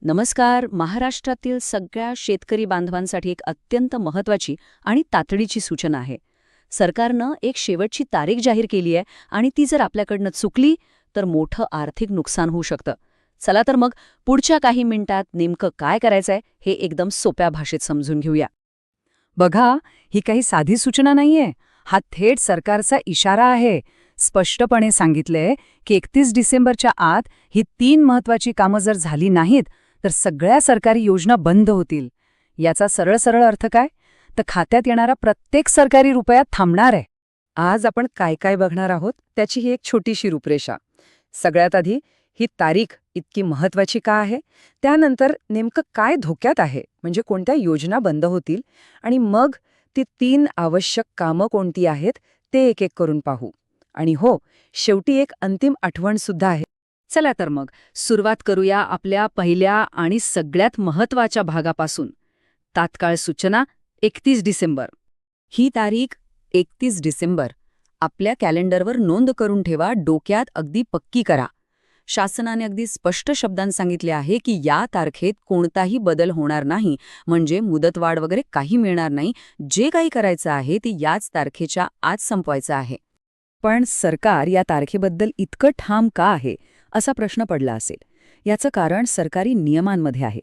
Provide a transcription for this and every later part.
नमस्कार. महाराष्ट्रातील सगळ्या शेतकरी बांधवांसाठी एक अत्यंत महत्त्वाची आणि तातडीची सूचना आहे. सरकारनं एक शेवटची तारीख जाहीर केली आहे आणि ती जर आपल्याकडनं चुकली तर मोठं आर्थिक नुकसान होऊ शकतं. चला तर मग पुढच्या काही मिनिटात नेमकं काय करायचंय हे एकदम सोप्या भाषेत समजून घेऊया. बघा, ही काही साधी सूचना नाहीये. हा थेट सरकारचा इशारा आहे. स्पष्टपणे सांगितलंय की 31 डिसेंबरच्या आत ही 3 महत्वाची कामं जर झाली नाहीत तर सगळ्या सरकारी योजना बंद होतील. याचा सरळ सरळ अर्थ काय? तर खात्यात येणारा प्रत्येक सरकारी रुपया थांबणार आहे. आज आपण काय काय बघणार आहोत त्याची ही एक छोटीशी रूपरेषा. सगळ्यात आधी ही तारीख इतकी महत्वाची का आहे, त्यानंतर नेमकं काय धोक्यात आहे, म्हणजे कोणत्या योजना बंद होतील, आणि मग ती 3 आवश्यक कामं कोणती आहेत ते एक एक करून पाहू. आणि हो, शेवटी एक अंतिम आठवण सुद्धा आहे. चला तर मग सुरुवात करूया आपल्या पहिल्या आणि सगळ्यात महत्त्वाच्या भागापासून. तात्काळ सूचना 31 डिसेंबर. ही तारीख 31 डिसेंबर आपल्या कॅलेंडरवर नोंद करून ठेवा, डोक्यात अगदी पक्की करा. शासनाने अगदी स्पष्ट शब्दांत सांगितले आहे की या तारखेत कोणताही बदल होणार नाही, म्हणजे मुदतवाढ वगैरे काही मिळणार नाही. जे काही करायचं आहे ते याच तारखेच्या आज संपवायचं आहे. पण सरकार या तारखेबद्दल इतकं ठाम का आहे, असा प्रश्न पडला असेल. याचं कारण सरकारी नियमांमध्ये आहे.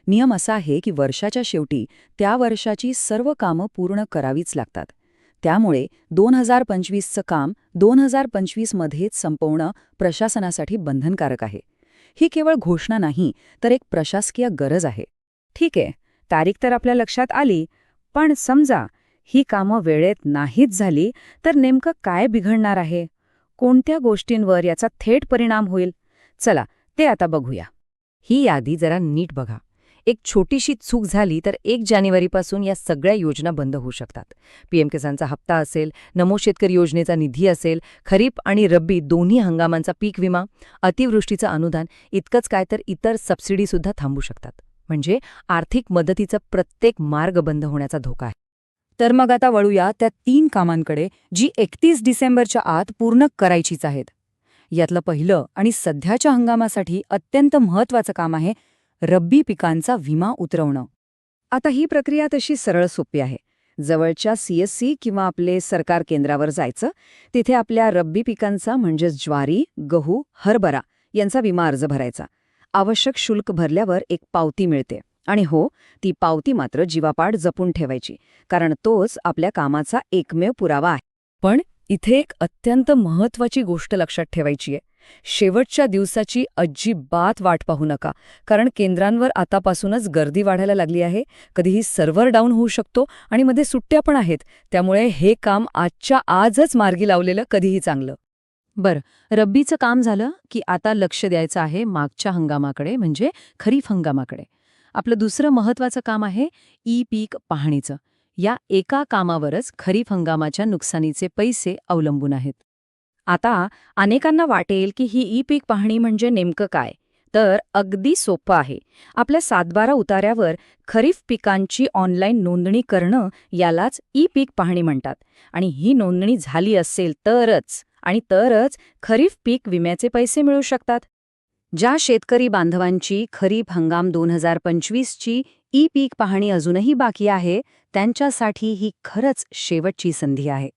नियम असा आहे की वर्षाच्या शेवटी त्या वर्षाची सर्व कामं पूर्ण करावीच लागतात. त्यामुळे 2025चं काम 2025 मध्येच संपवणं प्रशासनासाठी बंधनकारक आहे. ही केवळ घोषणा नाही, तर एक प्रशासकीय गरज आहे. ठीक आहे, तारीख तर आपल्या लक्षात आली, पण समजा ही कामं वेळेत नाहीच झाली तर नेमकं काय बिघडणार आहे? कोणत्या गोष्टींवर याचा थेट परिणाम होईल? चला, ते आता बघूया. ही यादी जरा नीट बघा. एक छोटीशी चूक झाली तर 1 जानेवारीपासून या सगळ्या योजना बंद होऊ शकतात. पीएम किसानचा हप्ता असेल, नमो शेतकरी योजनेचा निधी असेल, खरीप आणि रब्बी दोन्ही हंगामांचा पीक विमा, अतिवृष्टीचं अनुदान, इतकंच काय तर इतर सबसिडीसुद्धा थांबू शकतात. म्हणजे आर्थिक मदतीचा प्रत्येक मार्ग बंद होण्याचा धोका आहे. तर मग आता वळूया त्या 3 कामांकडे, जी 31 डिसेंबरच्या आत पूर्ण करायचीच आहेत. यातलं पहिलं आणि सध्याच्या हंगामासाठी अत्यंत महत्त्वाचं काम आहे रब्बी पिकांचा विमा उतरवणं. आता ही प्रक्रिया तशी सरळ सोपी आहे. जवळच्या CSC किंवा आपले सरकार केंद्रावर जायचं, तिथे आपल्या रब्बी पिकांचा म्हणजेच ज्वारी, गहू, हरभरा यांचा विमा अर्ज भरायचा. आवश्यक शुल्क भरल्यावर एक पावती मिळते. आणि हो, ती पावती मात्र जीवापाड जपून ठेवायची, कारण तोच आपल्या कामाचा एकमेव पुरावा आहे. पण इथे एक अत्यंत महत्त्वाची गोष्ट लक्षात ठेवायची आहे. शेवटच्या दिवसाची अजिबात वाट पाहू नका, कारण केंद्रांवर आतापासूनच गर्दी वाढायला लागली आहे. कधीही सर्व्हर डाऊन होऊ शकतो आणि मध्ये सुट्ट्या पण आहेत. त्यामुळे हे काम आजच्या आजच मार्गी लावलेलं कधीही चांगलं. बरं, रब्बीचं काम झालं की आता लक्ष द्यायचं आहे मागच्या हंगामाकडे, म्हणजे खरीप हंगामाकडे. आपलं दुसरं महत्त्वाचं काम आहे पीक पाहणीचं. या एका कामावरच खरीप हंगामाच्या नुकसानीचे पैसे अवलंबून आहेत. आता अनेकांना वाटेल की ही पीक पाहणी म्हणजे नेमकं काय? तर अगदी सोपं आहे. आपल्या 7/12 उतार्यावर खरीप पिकांची ऑनलाईन नोंदणी करणं, यालाच पीक पाहणी म्हणतात. आणि ही नोंदणी झाली असेल तरच खरीप पीक विम्याचे पैसे मिळू शकतात. ज्या शेतकरी बांधवांची खरीप हंगाम 2025ची पीक पाहणी अजूनही बाकी आहे, त्यांच्यासाठी ही खरंच शेवटची संधी आहे.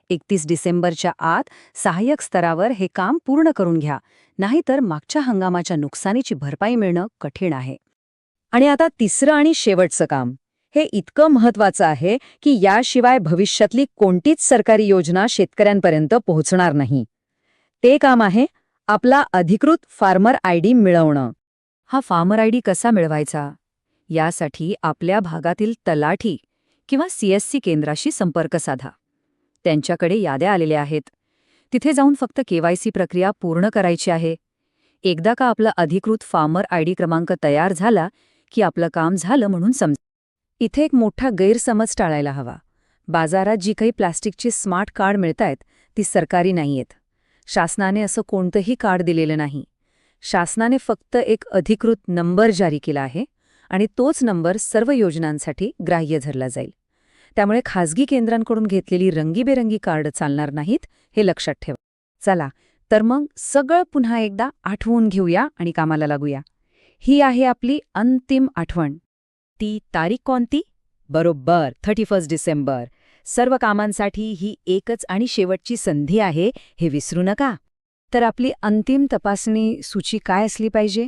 31 डिसेंबरच्या आत सहाय्यक स्तरावर हे काम पूर्ण करून घ्या, नाहीतर मागच्या हंगामाच्या नुकसानीची भरपाई मिळणं कठीण आहे. आणि आता तिसरं आणि शेवटचं काम, हे इतकं महत्त्वाचं आहे की याशिवाय भविष्यातली कोणतीच सरकारी योजना शेतकऱ्यांपर्यंत पोहोचणार नाही. ते काम आहे आपला अधिकृत फार्मर ID मिळवणं. हा फार्मर ID कसा मिळवायचा? यासाठी आपल्या भागातील तलाठी किंवा CSC केंद्राशी संपर्क साधा. त्यांच्याकडे याद्या आलेल्या आहेत. तिथे जाऊन फक्त KYC प्रक्रिया पूर्ण करायची आहे. एकदा का आपला अधिकृत फार्मर ID क्रमांक तयार झाला की आपलं काम झालं म्हणून समजा. इथे एक मोठा गैरसमज टाळायला हवा. बाजारात जी काही प्लास्टिकची स्मार्ट कार्ड मिळतायत ती सरकारी नाहीयेत. शासनाने असं कोणतंही कार्ड दिलेलं नाही. शासनाने फक्त एक अधिकृत नंबर जारी केला आहे आणि तोच नंबर सर्व योजनांसाठी ग्राह्य धरला जाईल. त्यामुळे खाजगी केंद्रांकडून घेतलेली रंगीबेरंगी कार्ड चालणार नाहीत, हे लक्षात ठेवा. चला तर मग सगळं पुन्हा एकदा आठवून घेऊया आणि कामाला लागूया. ही आहे आपली अंतिम आठवण. ती तारीख कोणती? बरोबर 31 डिसेंबर. सर्व कामांसाठी ही एकच आणि शेवटची संधी आहे, हे विसरू नका. तर आपली अंतिम तपासणी सूची काय असली पाहिजे?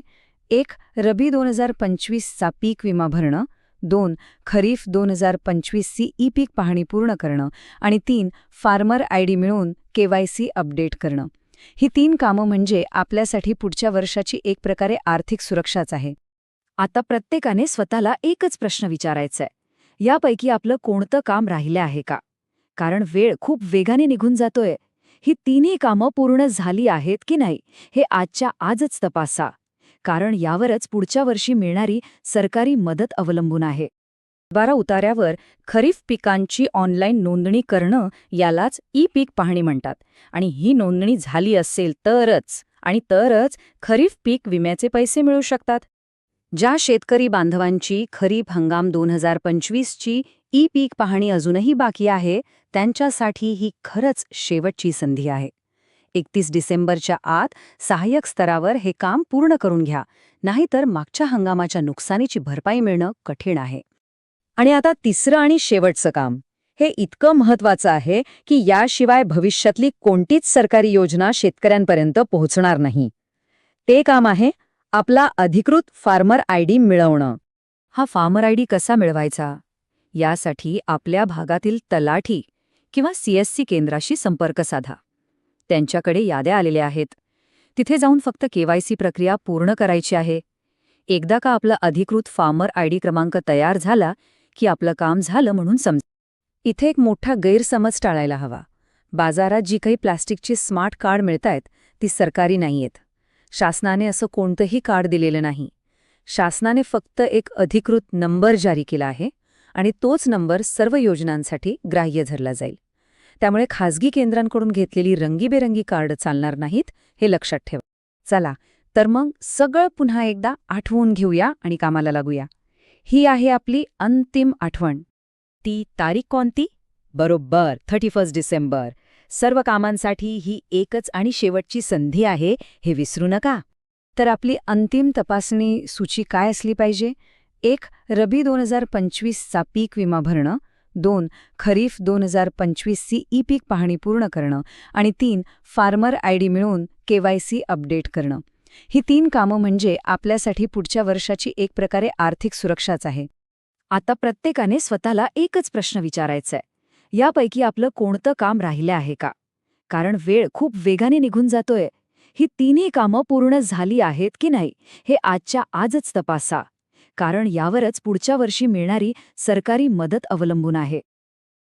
1. रबी 2025चा पीक विमा भरणं. 2. खरीफ 2025ची ई पीक पाहणी पूर्ण करणं. आणि 3. फार्मर आयडी मिळवून KYC अपडेट करणं. ही 3 कामं म्हणजे आपल्यासाठी पुढच्या वर्षाची एक प्रकारे आर्थिक सुरक्षाच आहे. आता प्रत्येकाने स्वतःला एकच प्रश्न विचारायचाय. यापैकी आपलं कोणतं काम राहिलं आहे का? कारण वेळ खूप वेगाने निघून जातोय. ही तिन्ही कामं पूर्ण झाली आहेत की नाही, हे आजच्या आजच तपासा. कारण यावरच पुढच्या वर्षी मिळणारी सरकारी मदत अवलंबून आहे. 12 उतार्यावर खरीफ पिकांची ऑनलाईन नोंदणी करणं यालाच ई पीक पाहणी म्हणतात. आणि ही नोंदणी झाली असेल तरच खरीफ पीक विम्याचे पैसे मिळू शकतात. ज्या शेतकरी बांधवांची खरीप हंगाम 2025ची ई पीक पाहणी अजूनही बाकी आहे, त्यांच्यासाठी ही खरंच शेवटची संधी आहे. 31 डिसेंबरच्या आत सहाय्यक स्तरावर हे काम पूर्ण करून घ्या, नाहीतर मागच्या हंगामाच्या नुकसानीची भरपाई मिळणं कठीण आहे. आणि आता तिसरं आणि शेवटचं काम. हे इतकं महत्वाचं आहे की याशिवाय भविष्यातली कोणतीच सरकारी योजना शेतकऱ्यांपर्यंत पोहोचणार नाही. ते काम आहे आपला अधिकृत फार्मर आयडी मिळवणं. हा फार्मर आयडी कसा मिळवायचा? यासाठी आपल्या भागातील तलाठी किंवा CSC केंद्राशी संपर्क साधा. त्यांच्याकडे याद्या आलेल्या आहेत. तिथे जाऊन फक्त KYC प्रक्रिया पूर्ण करायची आहे. एकदा का आपला अधिकृत फार्मर आयडी क्रमांक तयार झाला की आपलं काम झालं म्हणून समजा. इथे एक मोठा गैरसमज टाळायला हवा. बाजारात जी काही प्लास्टिकची स्मार्ट कार्ड मिळतायत ती सरकारी नाहीयेत. शासनाने असं कोणतंही कार्ड दिलेलं नाही. शासनाने फक्त एक अधिकृत नंबर जारी केला आहे आणि तोच नंबर सर्व योजनांसाठी ग्राह्य धरला जाईल. त्यामुळे खाजगी केंद्रांकडून घेतलेली रंगीबेरंगी कार्ड चालणार नाहीत, हे लक्षात ठेवा. चला तर मग सगळं पुन्हा एकदा आठवून घेऊया आणि कामाला लागूया. ही आहे आपली अंतिम आठवण. ती तारीख कोणती? बरोबर 31 डिसेंबर. सर्व कामांसाठी ही एकच आणि शेवटची संधी आहे, हे विसरू नका. तर आपली अंतिम तपासणी सूची काय असली पाहिजे? 1. रबी 2025चा पीक विमा भरणं. 2. खरीफ 2025ची ई पीक पाहणी पूर्ण करणं. आणि 3. फार्मर आयडी मिळवून KYC अपडेट करणं. ही 3 कामं म्हणजे आपल्यासाठी पुढच्या वर्षाची एक प्रकारे आर्थिक सुरक्षाच आहे. आता प्रत्येकाने स्वतःला एकच प्रश्न विचारायचाय. यापैकी आपलं कोणतं काम राहिलं आहे का? कारण वेळ खूप वेगाने निघून जातोय. ही तिन्ही कामं पूर्ण झाली आहेत की नाही, हे आजच्या आजच तपासा. कारण यावरच पुढच्या वर्षी मिळणारी सरकारी मदत अवलंबून आहे.